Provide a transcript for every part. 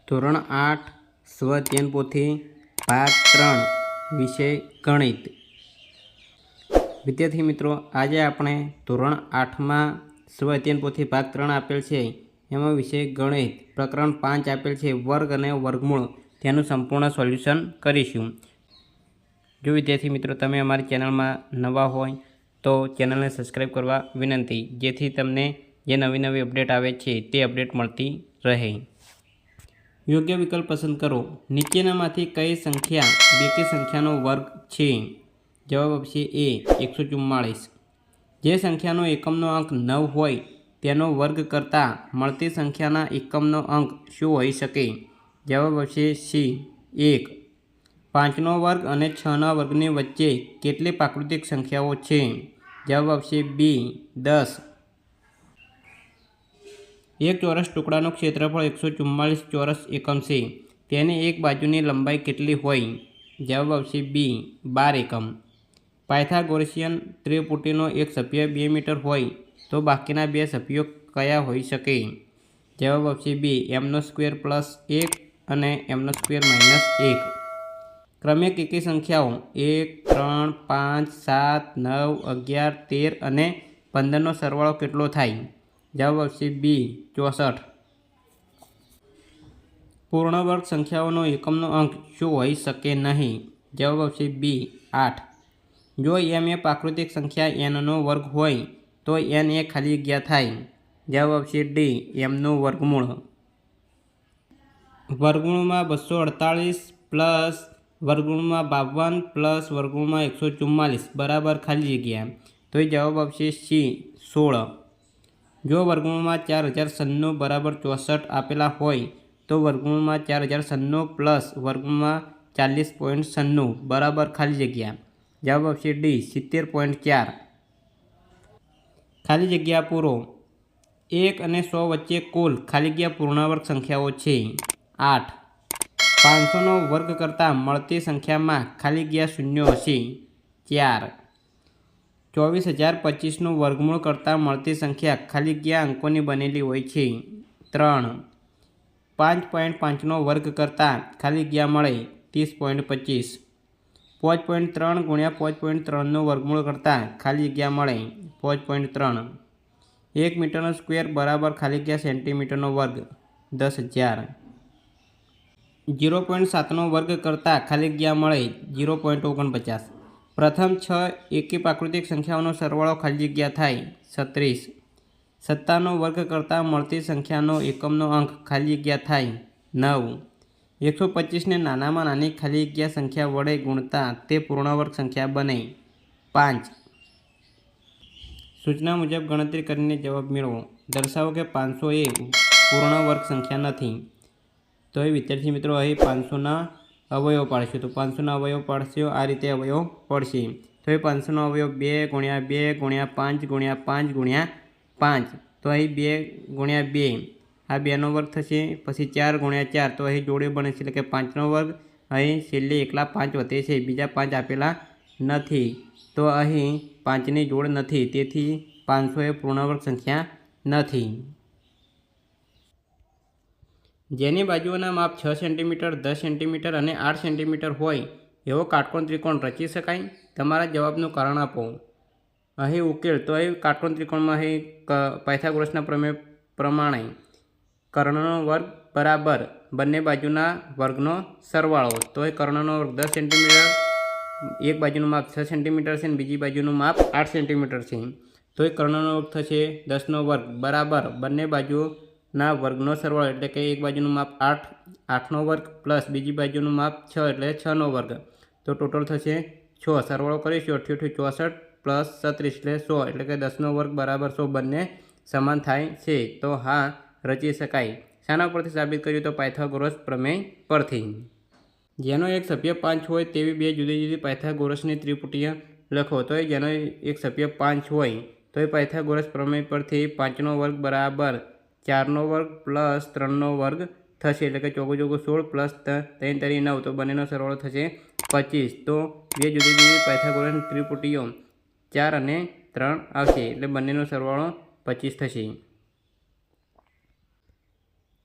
ધોરણ 8 સ્વ-અધ્યયન પોથી ભાગ 3 વિષય ગણિત। વિદ્યાર્થી મિત્રો, આજે આપણે ધોરણ 8માં સ્વ-અધ્યયન પોથી ભાગ 3 આપેલ છે, એમાં વિષય ગણિત પ્રકરણ 5 આપેલ છે, વર્ગ અને વર્ગમૂળ, તેનું સંપૂર્ણ સોલ્યુશન કરીશું। જો વિદ્યાર્થી મિત્રો તમે અમારી ચેનલમાં નવા હોય તો ચેનલને સબસ્ક્રાઈબ કરવા વિનંતી, જેથી તમને જે નવી નવી અપડેટ આવે છે તે અપડેટ મળતી રહે। યોગ્ય વિકલ્પ પસંદ કરો। નીચેનામાંથી કઈ સંખ્યા બેકી સંખ્યાનો વર્ગ છે? જવાબ આપશે એ 144। જે સંખ્યાનો એકમનો અંક 9 હોય તેનો વર્ગ કરતાં મળતી સંખ્યાના એકમનો અંક શું હોઈ શકે? જવાબ આપશે સી 1। 5નો વર્ગ અને 6ના વર્ગની વચ્ચે કેટલી પ્રાકૃતિક સંખ્યાઓ છે? જવાબ આપશે બી 10। એક ચોરસ ટુકડાનું ક્ષેત્રફળ 144 ચોરસ એકમ છે, તેની એક બાજુની લંબાઈ કેટલી હોય? જવાબ આવશે બી 12 એકમ। પાયથાગોરસિયન ત્રિપુટીનો એક સભ્ય 2 મીટર હોય તો બાકીના બે સભ્યો કયા હોઈ શકે? જવાબ આવશે બી m² + 1 અને m² - 1। ક્રમિક એકી સંખ્યાઓ 1, 3, 5, 7, 9, 11, 13 અને 15નો સરવાળો કેટલો થાય? જવાબ આવશે બી 64। પૂર્ણ વર્ગ સંખ્યાઓનો એકમનો અંક શું હોઈ શકે નહીં? જવાબ આવશે બી 8। જો m એ પ્રાકૃતિક સંખ્યા nનો વર્ગ હોય તો n એ ખાલી જગ્યા થાય? જવાબ આવશે ડી mનું વર્ગમૂળ। વર્ગમૂળમાં 248 પ્લસ વર્ગમૂળમાં 52 પ્લસ વર્ગમૂળમાં 144 બરાબર ખાલી જગ્યા, તો એ જવાબ આવશે સી 16। જો વર્ગમૂળમાં 4096 બરાબર 64 આપેલા હોય તો વર્ગમૂળમાં 4096 પ્લસ વર્ગમૂળમાં 40.96 બરાબર ખાલી જગ્યા, જવાબ આવશે ડી 70.4। ખાલી જગ્યા પૂરો। 1 અને 100 વચ્ચે કુલ ખાલી જગ્યા પૂર્ણાંક સંખ્યાઓ છે 8। 500નો વર્ગ કરતાં મળતી સંખ્યામાં ખાલી જગ્યા શૂન્યો હશે 4। 24025નું વર્ગમૂળ કરતાં મળતી સંખ્યા ખાલી જગ્યા અંકોની બનેલી હોય છે 3। 5.5નો વર્ગ કરતાં ખાલી જગ્યા મળે 30.25। 5.3 × 5.3નું વર્ગમૂળ કરતાં ખાલી જગ્યા મળે 5.3। 1 મીટરનો સ્ક્વેર બરાબર ખાલી જગ્યા સેન્ટીમીટરનો વર્ગ 10,000। 0.7નો વર્ગ કરતાં ખાલી જગ્યા મળે 0.49। પ્રથમ 6 એકી પ્રાકૃતિક સંખ્યાઓનો સરવાળો ખાલી જગ્યા થાય 36। 57નો વર્ગ કરતાં મળતી સંખ્યાનો એકમનો અંક ખાલી જગ્યા થાય 9। 125ને નાનામાં નાની ખાલી જગ્યા સંખ્યા વડે ગુણતા તે પૂર્ણવર્ગ સંખ્યા બને 5। સૂચના મુજબ ગણતરી કરીને જવાબ મેળવો। દર્શાવો કે 500 એ પૂર્ણ વર્ગ સંખ્યા નથી। તો એ વિદ્યાર્થી મિત્રો અહીં 500ના અવયવ પાડશું, તો 500ના અવયવ પાડશો આ રીતે અવયવ પડશે। તો એ 500નો અવયવ 2 × 2 × 5 × 5 × 5, તો અહીં 2 × 2 આ 2નો વર્ગ થશે, પછી 4 × 4 તો અહીં જોડે બને છે એટલે કે 5નો વર્ગ। અહીં છેલ્લે એકલા 5 વધે છે, બીજા 5 આપેલા નથી, તો અહીં 5ની જોડ નથી, તેથી 500 એ પૂર્ણવર્ગ સંખ્યા નથી। જેની બાજુઓના માપ 6 સેન્ટીમીટર, 10 સેન્ટીમીટર અને 8 સેન્ટીમીટર હોય એવો કાટકોણ ત્રિકોણ રચી શકાય? તમારા જવાબનું કારણ આપો। અહીં ઉકેલ, તો અહીં કાટકોણ ત્રિકોણમાં અહીં પાયથાગોરસના પ્રમેય પ્રમાણે કર્ણનો વર્ગ બરાબર બંને બાજુના વર્ગનો સરવાળો, તો એ કર્ણનો વર્ગ 10 સેન્ટીમીટર, એક બાજુનું માપ 6 સેન્ટીમીટર છે અને બીજી બાજુનું માપ 8 સેન્ટીમીટર છે, તો એ કર્ણનો વર્ગ થશે 10નો વર્ગ બરાબર બંને બાજુના વર્ગનો સરવાળો, એટલે કે એક બાજુનું માપ 8, 8નો વર્ગ પ્લસ બીજી બાજુનું માપ 6 એટલે 6નો વર્ગ, તો ટોટલ થશે 6। સરવાળો કરીશું 88 64 પ્લસ 36 એટલે 100, એટલે કે 10નો વર્ગ બરાબર 100 બંને સમાન થાય છે, તો હા રચી શકાય। શાના પરથી સાબિત કર્યું? તો પાયથાગોરસ પ્રમેય પરથી। જેનો એક સભ્ય 5 હોય તેવી બે જુદી જુદી પાયથાગોરસની ત્રિપુટીય લખો, તો એ જેનો એક સભ્ય 5 હોય તો એ પાયથાગોરસ પ્રમેય પરથી 5નો વર્ગ બરાબર 4નો વર્ગ પ્લસ 3નો વર્ગ થશે, એટલે કે 4 × 16 પ્લસ 3 × 9, તો બંનેનો સરવાળો થશે 25। તો બે જુદી જુદી પાયથાગોરસની ત્રિપુટીઓ 4 અને 3 આવશે, એટલે બંનેનો સરવાળો 25 થશે।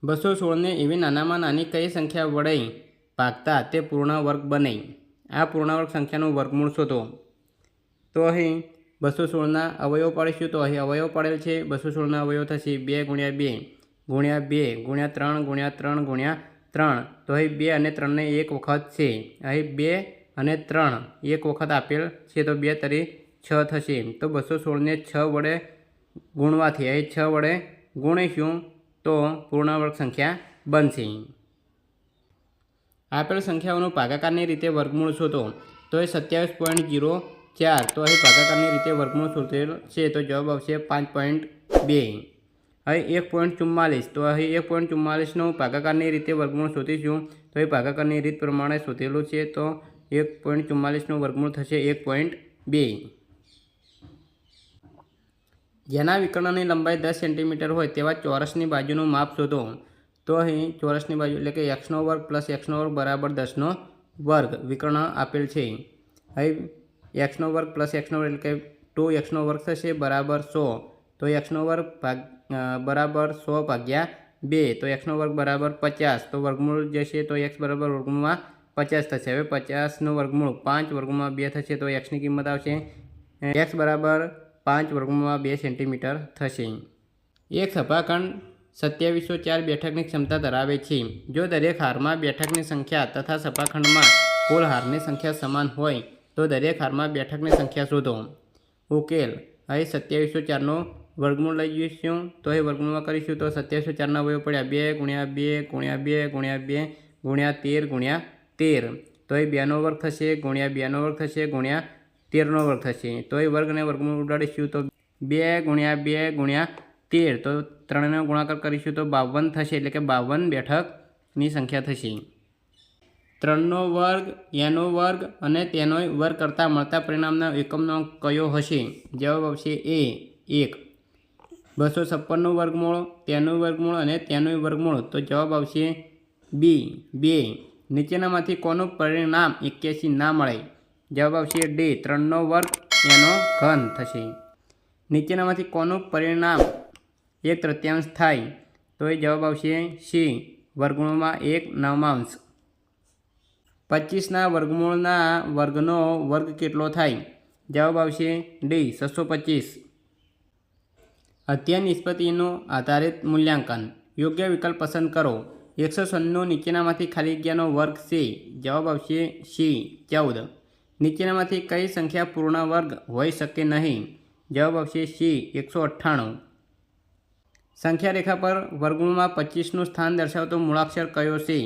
216ને એવી નાનામાં નાની કઈ સંખ્યા વડે ભાગતા તે પૂર્ણ વર્ગ બને? આ પૂર્ણ વર્ગ સંખ્યાનું વર્ગમૂળ શોધો. તો અહીં 216ના અવયવ પાડીશું. તો અહીં અવયવ પાડેલ છે. 216ના અવયવ થશે 2 × 2 × 2 × 3 × 3 × 3. તો અહીં 2 અને 3ને એક વખત છે. અહીં 2 અને 3 એક વખત આપેલ છે, તો 2 તરી 6 થશે. તો 216ને 6 વડે ગુણવાથી અહીં 6 વડે ગુણીશું તો પૂર્ણ વર્ગ સંખ્યા બનશે. આપેલ સંખ્યાઓનું ભાગાકારની રીતે વર્ગમૂળ શોધો. તો એ 27.04. તો અહીં ભાગાકારની રીતે વર્ગમૂળ શોધેલ છે, તો જવાબ આવશે 5.2. અહીં 1.44. તો અહીં 1.44નું ભાગાકારની રીતે વર્ગમૂળ શોધીશું. તો એ ભાગાકારની રીત પ્રમાણે શોધેલું છે, તો 1.44નું વર્ગમૂળ થશે 1.2. જેના વિકર્ણની લંબાઈ 10 સેન્ટીમીટર હોય તેવા ચોરસની બાજુનું માપ શોધો. તો અહીં ચોરસની બાજુ એટલે કે x² + x² બરાબર 10નો વર્ગ વિકર્ણ આપેલ છે. અહીં x² + x² એટલે કે 2x² થશે બરાબર 100. તો x² બરાબર 100 ભાગ્યા 2. તો x² બરાબર 50. તો વર્ગમૂળ જશે તો x બરાબર વર્ગમૂળમાં 50 થશે. હવે 50નું વર્ગમૂળ 5 વર્ગમૂળમાં 2 થશે, તો xની કિંમત આવશે x બરાબર 5 વર્ગમૂળમાં 2 સેન્ટીમીટર થશે. એક સભાખંડ 2704 બેઠકની ક્ષમતા ધરાવે છે. જો દરેક હારમાં બેઠકની સંખ્યા તથા સભાખંડમાં કુલ હારની સંખ્યા સમાન હોય તો દરેક હારમાં બેઠકની સંખ્યા શોધો. ઉકેલ. અહીં 2704નો વર્ગમૂળ લઈ જઈશું. તો એ વર્ગમૂળમાં કરીશું તો 2704ના અવયવ પડ્યા 2 × 2 × 2 × 2 × 13 × 13. તો એ 2નો વર્ગ થશે ગુણ્યા 2નો વર્ગ થશે ગુણ્યા 13નો વર્ગ થશે. તો એ વર્ગને વર્ગમૂળ ઉડાડીશું તો 2 × 2 × 13. તો 3નો ગુણાકાર કરીશું તો 52 થશે, એટલે કે 52 બેઠકની સંખ્યા થશે. 3નો વર્ગ, એનો વર્ગ અને તેનો વર્ગ કરતાં મળતા પરિણામના એકમનો અંક કયો હશે? જવાબ આવશે A 1. 256નું વર્ગમૂળ, તેનું વર્ગમૂળ અને તેનું વર્ગમૂળ, તો જવાબ આવશે B 2. નીચેનામાંથી કોનું પરિણામ 81 ના મળે? જવાબ આવશે D 3નો વર્ગ એનો ઘન થશે. નીચેનામાંથી કોનું પરિણામ 1/3 થાય? તો એ જવાબ આવશે C વર્ગમૂળમાં 1/9. 25ના વર્ગમૂળના વર્ગનો વર્ગ કેટલો થાય? જવાબ આવશે D 625. અધ્યયન નિષ્પત્તિનું આધારિત મૂલ્યાંકન. યોગ્ય વિકલ્પ પસંદ કરો. 196 નીચેનામાંથી ખાલી જગ્યાનો વર્ગ છે. જવાબ આવશે C 14. નીચેનામાંથી કઈ સંખ્યા પૂર્ણ વર્ગ હોઈ શકે નહીં? જવાબ આવશે C 198. સંખ્યા રેખા પર વર્ગમૂળમાં 25નું સ્થાન દર્શાવતો મૂળાક્ષર કયો છે?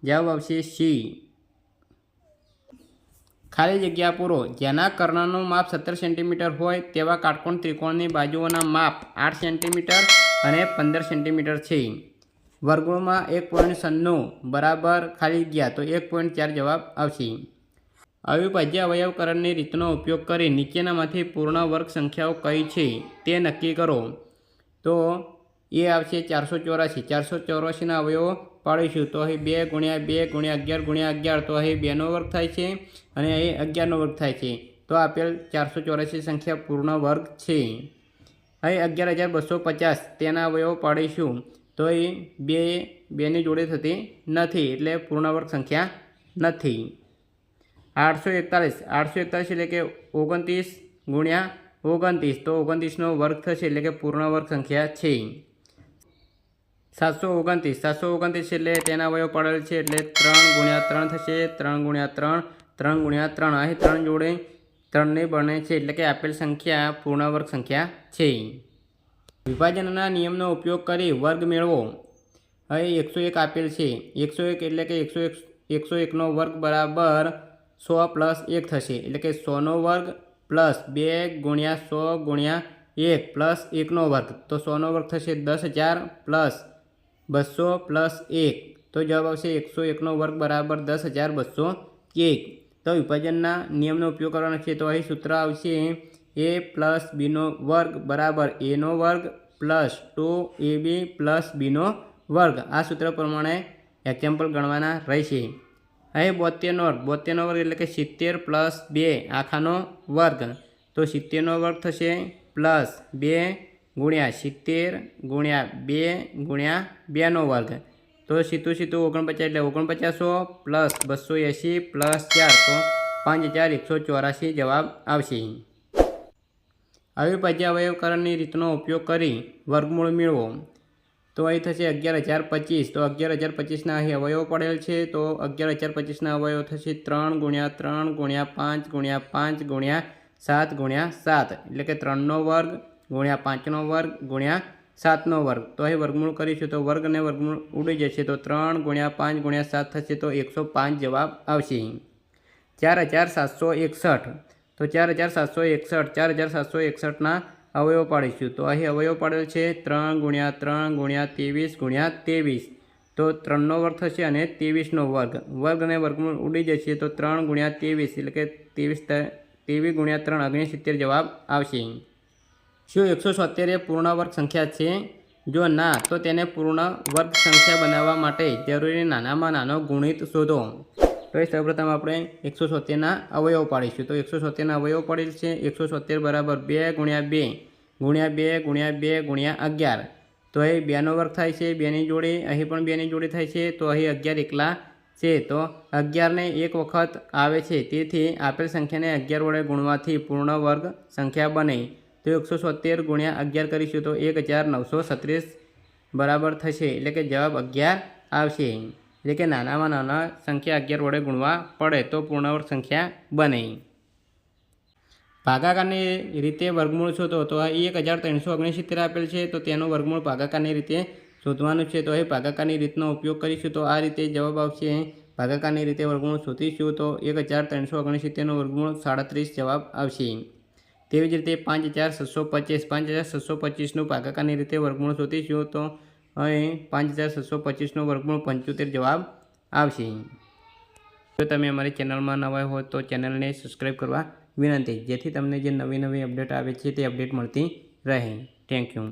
જવાબ આવશે C. ખાલી જગ્યા પૂરો. જેના કર્ણનું માપ 17 સેન્ટીમીટર હોય તેવા કાટકોણ ત્રિકોણની બાજુઓના માપ 8 સેન્ટીમીટર અને 15 સેન્ટીમીટર છે. વર્ગમૂળમાં 1.96 બરાબર ખાલી જગ્યા, તો 1.4 જવાબ આવશે. અવિભાજ્ય અવયવકરણની રીતનો ઉપયોગ કરી નીચેનામાંથી પૂર્ણ વર્ગ સંખ્યાઓ કઈ છે તે નક્કી કરો. તો એ આવશે 484. 484ના અવયવો પાડીશું. તો અહીં 2 × 2 × 11 × 11. તો અહીં 2નો વર્ગ થાય છે અને અહીં 11નો વર્ગ થાય છે. તો આપેલ 484 સંખ્યા પૂર્ણ વર્ગ છે. અહીં 11250 તેના અવયવો પાડીશું. તો અહીં 2ની જોડે થતી નથી, એટલે પૂર્ણ વર્ગ સંખ્યા નથી. 841 એટલે કે 29 × 29. તો 29નો વર્ગ થશે, એટલે કે પૂર્ણ વર્ગ સંખ્યા છે. 729 એટલે તેના અવયવ પડેલ છે, એટલે 3 × 3 થશે. 3 × 3 3 × 3. અહીં 3 જોડે 3ની બને છે, એટલે કે આપેલ સંખ્યા પૂર્ણ વર્ગ સંખ્યા છે. વિભાજનના નિયમનો ઉપયોગ કરી વર્ગ મેળવો. અહીં 101 આપેલ છે. 101 એટલે કે 101નો વર્ગ બરાબર 100 + 1 થશે, એટલે કે 100નો વર્ગ પ્લસ 2 × 100 × 1 પ્લસ 1નો વર્ગ. તો 100નો વર્ગ થશે 10,000 પ્લસ 200 પ્લસ 1. તો જવાબ આવશે 101નો વર્ગ બરાબર 10,201. તો વિભાજનના નિયમનો ઉપયોગ કરવાનો છે. તો અહીં સૂત્ર આવશે a પ્લસ બીનો વર્ગ બરાબર એનો વર્ગ પ્લસ 2ab પ્લસ બીનો વર્ગ. આ સૂત્ર પ્રમાણે એક્ઝામ્પલ ગણવાના રહેશે. અહીં 72નો વર્ગ એટલે કે 70 પ્લસ 2 આખાનો વર્ગ. તો 70નો વર્ગ થશે પ્લસ 2 ગુણ્યા 70 ગુણ્યા 2 ગુણ્યા 2નો વર્ગ, તો સીધું 49 એટલે 4900 પ્લસ 280 પ્લસ 4 તો 5184 જવાબ આવશે। અવિભાજ્ય અવયવકરણની રીતનો ઉપયોગ કરી વર્ગમૂળ મેળવો, તો અહીં થશે 11025, તો 11025ના અહીં અવયવ પડેલ છે, તો 11025ના અવયવ થશે 3 ગુણ્યા 3 ગુણ્યા 5 ગુણ્યા 5 ગુણ્યા 7 ગુણ્યા 7, એટલે કે 3નો વર્ગ ગુણ્યા 5નો વર્ગ ગુણ્યા 7નો વર્ગ, તો અહીં વર્ગમૂળ કરીશું તો વર્ગ અને વર્ગમૂળ ઉડી જશે, તો 3 ગુણ્યા 5 ગુણ્યા 7 થશે, તો 105 જવાબ આવશે। 4761, તો 4761ના અવયવ પાડીશું, તો અહીં અવયવ પાડેલ છે 3 ગુણ્યા 3 ગુણ્યા 23 ગુણ્યા 23, તો 3નો વર્ગ થશે અને 23નો વર્ગ, વર્ગ અને વર્ગમૂળ ઉડી જશે, તો 3 ગુણ્યા 23 એટલે કે 23 ગુણ્યા 3 69 જવાબ આવશે। શું 176 એ પૂર્ણ વર્ગ સંખ્યા છે? જો ના, તો તેને પૂર્ણ વર્ગ સંખ્યા બનાવવા માટે જરૂરી નાનામાં નાનો ગુણિત શોધો। તો એ સૌપ્રથમ આપણે 176ના અવયવ પાડીશું, તો 176ના અવયવ પડેલ છે 176 બરાબર 2 ગુણ્યા 2 ગુણ્યા 2 ગુણ્યા 2 ગુણ્યા 11, તો અહીં 2નો વર્ગ થાય છે, 2ની જોડી, અહીં પણ 2ની જોડી થાય છે, તો અહીં 11 એકલા છે, તો 11ને એક વખત આવે છે, તેથી આપેલ સંખ્યાને 11 વડે ગુણવાથી પૂર્ણ વર્ગ સંખ્યા બને, તો 176 ગુણ્યા 11 કરીશું તો 1936 બરાબર થશે, એટલે કે જવાબ 11 આવશે। એટલે કે નાનામાં નાના સંખ્યા 11 વડે ગુણવા પડે તો પૂર્ણવર્ગ સંખ્યા બને। ભાગાકારની રીતે વર્ગમૂળ શોધો, તો આ 1369 આપેલ છે, તો તેનું વર્ગમૂળ ભાગાકારની રીતે શોધવાનું છે, તો અહીં ભાગાકારની રીતનો ઉપયોગ કરીશું તો આ રીતે જવાબ આવશે। ભાગાકારની રીતે વર્ગમૂળ શોધીશું તો 1369નું વર્ગમૂળ 37 જવાબ આવશે। તેવી જ રીતે 5625નું ભાગાકારની રીતે વર્ગમૂળ શોધીશું તો અહીં 5625નું વર્ગમૂળ 75 જવાબ આવશે। જો તમે અમારી ચેનલમાં નવા હોય તો ચેનલને સબસ્ક્રાઈબ કરવા વિનંતી, જેથી તમને જે નવી અપડેટ આવે છે તે અપડેટ મળતી રહે। Thank you.